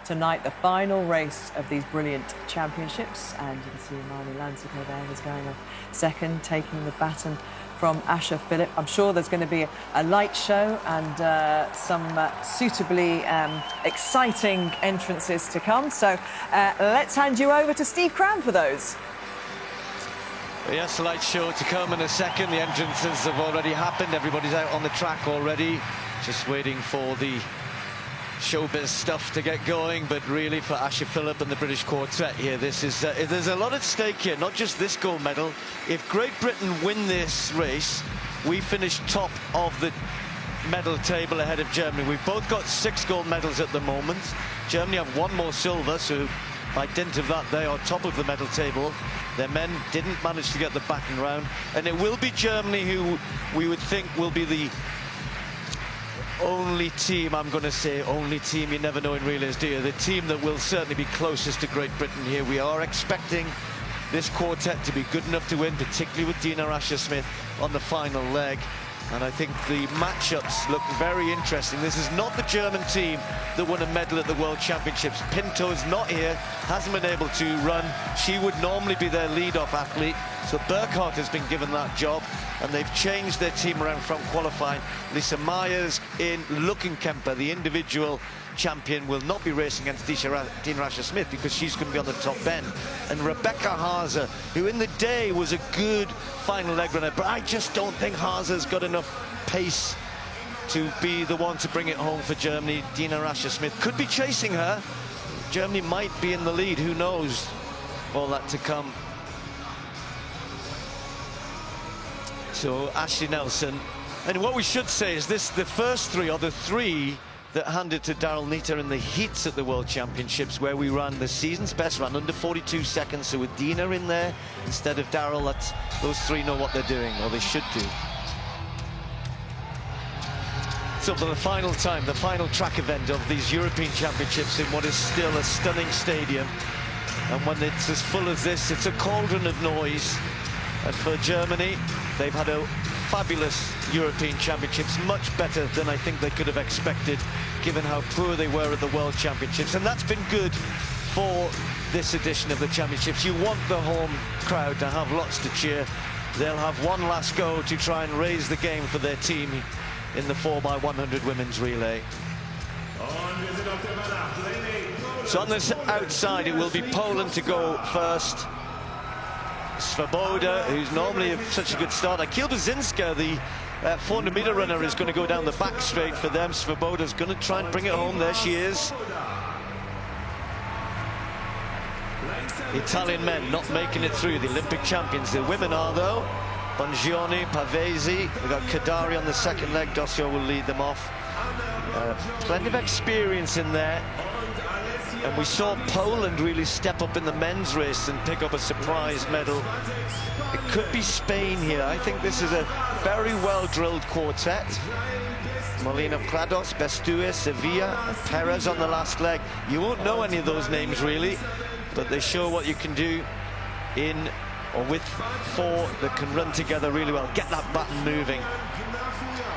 tonight, the final race of these brilliant championships. And you can see Marnie Lansiko there is going off second, taking the baton from Asher Philip. I'm sure there's going to be a light show and some suitably exciting entrances to come. So let's hand you over to Steve Cram for those. Yes, light show to come in a second. The entrances have already happened. Everybody's out on the track already, just waiting for the showbiz stuff to get going. But really, for Asher Philip and the British quartet here, this is there's a lot at stake here, not just this gold medal. If Great Britain win this race, we finish top of the medal table ahead of Germany. We've both got 6 gold medals at the moment. Germany have 1 more silver, so by dint of that, they are top of the medal table. Their men didn't manage to get the baton round, and it will be Germany who we would think will be the only team, I'm going to say only team, you never know in relays, do you? The team that will certainly be closest to Great Britain here. We are expecting this quartet to be good enough to win, particularly with Dina Asher-Smith on the final leg. And I think the matchups look very interesting. This is not the German team that won a medal at the World Championships. Pinto's not here, hasn't been able to run. She would normally be their lead-off athlete. So Burkhardt has been given that job, and they've changed their team around from qualifying. Lisa Myers in. Luckenkemper, the individual champion, will not be racing against Dina Asher-Smith because she's going to be on the top end. And Rebecca Haase, who in the day was a good final leg runner, but I just don't think Haase's got enough pace to be the one to bring it home for Germany. Dina Asher-Smith could be chasing her. Germany might be in the lead, who knows? All that to come. So Ashley Nelson, and what we should say is this: the first 3 are the 3 that handed to Daryl Neiter in the heats at the World Championships, where we ran the season's best run under 42 seconds. So with Dina in there instead of Daryl, those 3 know what they're doing, or they should do. So for the final time, the final track event of these European Championships in what is still a stunning stadium, and when it's as full as this, it's a cauldron of noise. And for Germany, they've had a fabulous European Championships, much better than I think they could have expected, given how poor they were at the World Championships. And that's been good for this edition of the Championships. You want the home crowd to have lots to cheer. They'll have one last go to try and raise the game for their team in the 4x100 women's relay. So on this outside, it will be Poland to go first. Swoboda, who's normally such a good starter. Kielbazinska, the 400-meter runner, is going to go down the back straight for them. Swoboda's going to try and bring it home. There she is. Italian men not making it through, the Olympic champions. The women are, though. Bongiorni, Pavesi. We've got Kadari on the second leg. Dossio will lead them off. Plenty of experience in there. And we saw Poland really step up in the men's race and pick up a surprise medal. It could be Spain here. I think this is a very well-drilled quartet. Molina Prados, Bestue, Sevilla, and Perez on the last leg. You won't know any of those names, really, but they show what you can do in or with 4 that can run together really well. Get that baton moving.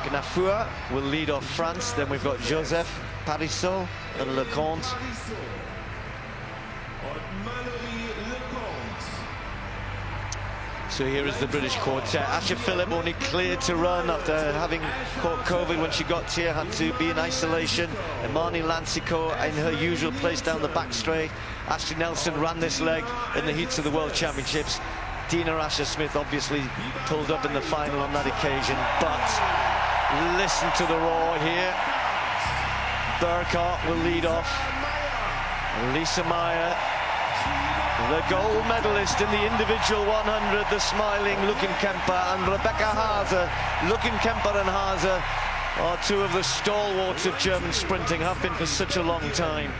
Gnafua will lead off France. Then we've got Joseph, Parisot, and Lecomte. So here is the British quartet. Asher Philip only cleared to run after having caught COVID when she got here, had to be in isolation. And Marnie Lansiko in her usual place down the back straight. Ashley Nelson ran this leg in the heats of the World Championships. Dina Asher-Smith obviously pulled up in the final on that occasion, but listen to the roar here. Burkhardt will lead off. Lisa Meyer, the gold medalist in the individual 100, the smiling Luckenkemper, and Rebecca Haase. Luckenkemper and Haase are 2 of the stalwarts of German sprinting, have been for such a long time.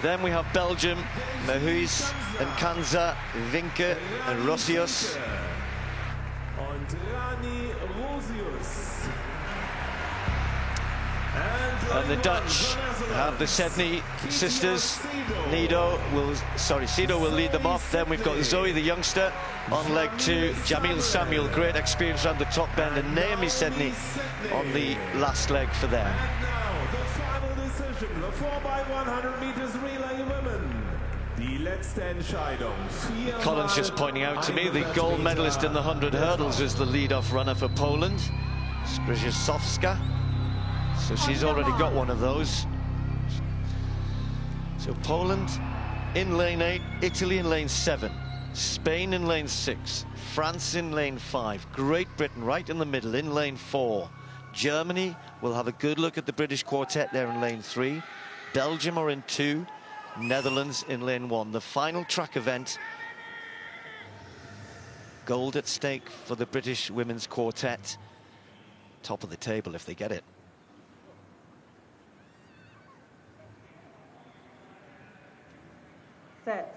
Then we have Belgium, Mehuis and Kanza, Vinke and Rosius. And the Dutch have the Sedney sisters. Sido will lead them off. Then we've got Zoe, the youngster, on leg 2. Jamil Samuel, great experience around the top bend, and Naomi Sedney on the last leg for them. the 4x100 meters relay women. Die letzte Entscheidung. Colin's just pointing out to me the gold medalist in the 100 hurdles is the lead-off runner for Poland, Skrzyżowska. So she's already got one of those. So Poland in lane 8, Italy in lane 7, Spain in lane 6, France in lane 5, Great Britain right in the middle in lane 4. Germany will have a good look at the British quartet there in lane 3. Belgium are in 2. Netherlands in lane 1. The final track event. Gold at stake for the British women's quartet. Top of the table if they get it. Set.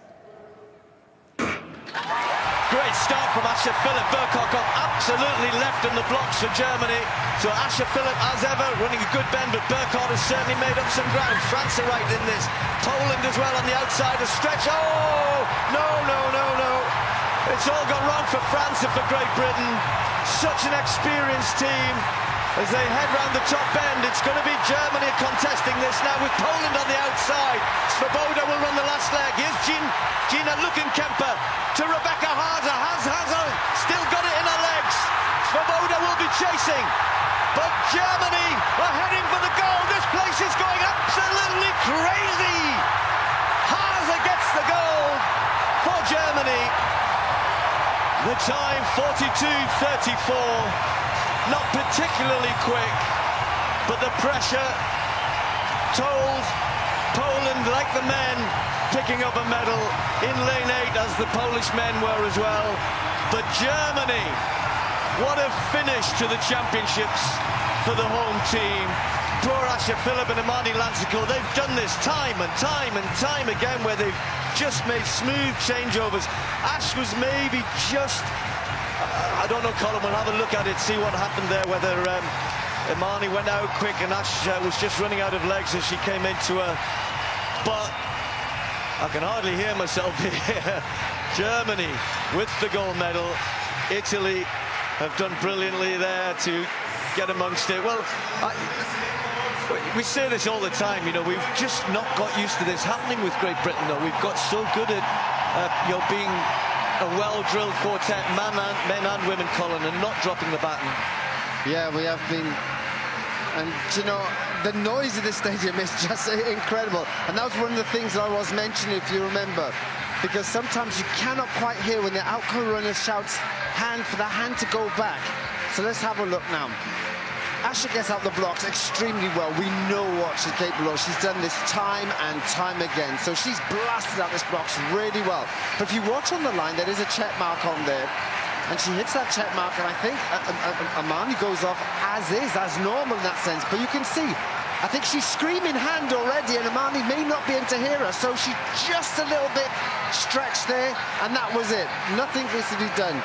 Great start from Asher Philipp. Burkhardt got absolutely left in the blocks for Germany. So Asher Philipp, as ever, running a good bend, but Burkhardt has certainly made up some ground. France are right in this. Poland as well on the outside, a stretch. Oh, no. It's all gone wrong for France and for Great Britain. Such an experienced team. As they head round the top end, it's going to be Germany contesting this now with Poland on the outside. Svoboda will run the last leg. Here's Gina Luckenkemper to Rebecca Hazer. Hazer still got it in her legs. Svoboda will be chasing. But Germany are heading for the goal. This place is going absolutely crazy. Hazer gets the goal for Germany. The time 42:34. Not particularly quick, but the pressure told Poland, like the men, picking up a medal in lane 8 as the Polish men were as well. But Germany, what a finish to the championships for the home team. Poor Asher Philipp and Imani Lansico, they've done this time and time again where they've just made smooth changeovers. Ash was maybe just... I don't know, Colin, we'll have a look at it, see what happened there, whether Imani went out quick and Ash was just running out of legs as she came into her. But I can hardly hear myself here. Germany with the gold medal. Italy have done brilliantly there to get amongst it. Well, we say this all the time, you know, we've just not got used to this happening with Great Britain, though. We've got so good at, being a well-drilled quartet, men and women, Colin, and not dropping the baton. Yeah, we have been, and you know, the noise of this stadium is just incredible, and that was one of the things that I was mentioning, if you remember, because sometimes you cannot quite hear when the outcome runner shouts hand for the hand to go back. So let's have a look now. Asher gets out the blocks extremely well. We know what she's capable of. She's done this time and time again. So she's blasted out this blocks really well. But if you watch on the line, there is a check mark on there. And she hits that check mark, and I think Imani goes off as is, as normal in that sense. But you can see, I think she's screaming hand already, and Imani may not be able to hear her. So she just a little bit stretched there, and that was it. Nothing is to be done.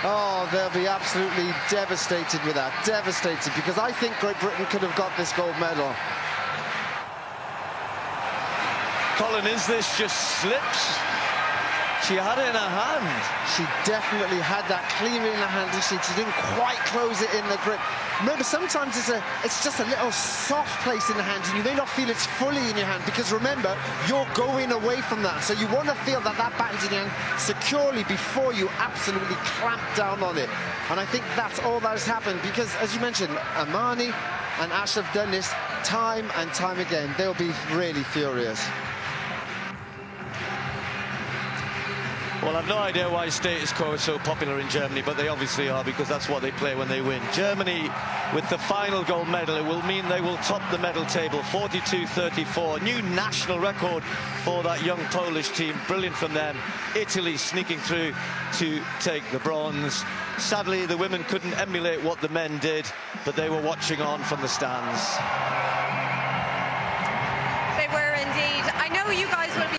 Oh, they'll be absolutely devastated with that, devastated, because I think Great Britain could have got this gold medal. Colin, is this just slips? She had it in her hand. She definitely had that cleanly in her hand. She didn't quite close it in the grip. Remember, sometimes it's just a little soft place in the hand, and you may not feel it's fully in your hand, because remember, you're going away from that. So you want to feel that batten's in your hand securely before you absolutely clamp down on it. And I think that's all that has happened, because, as you mentioned, Imani and Ash have done this time and time again. They'll be really furious. Well, I've no idea why status quo is so popular in Germany, but they obviously are, because that's what they play when they win. Germany, with the final gold medal, it will mean they will top the medal table, 42-34. New national record for that young Polish team. Brilliant from them. Italy sneaking through to take the bronze. Sadly, the women couldn't emulate what the men did, but they were watching on from the stands. They were indeed. I know you guys will be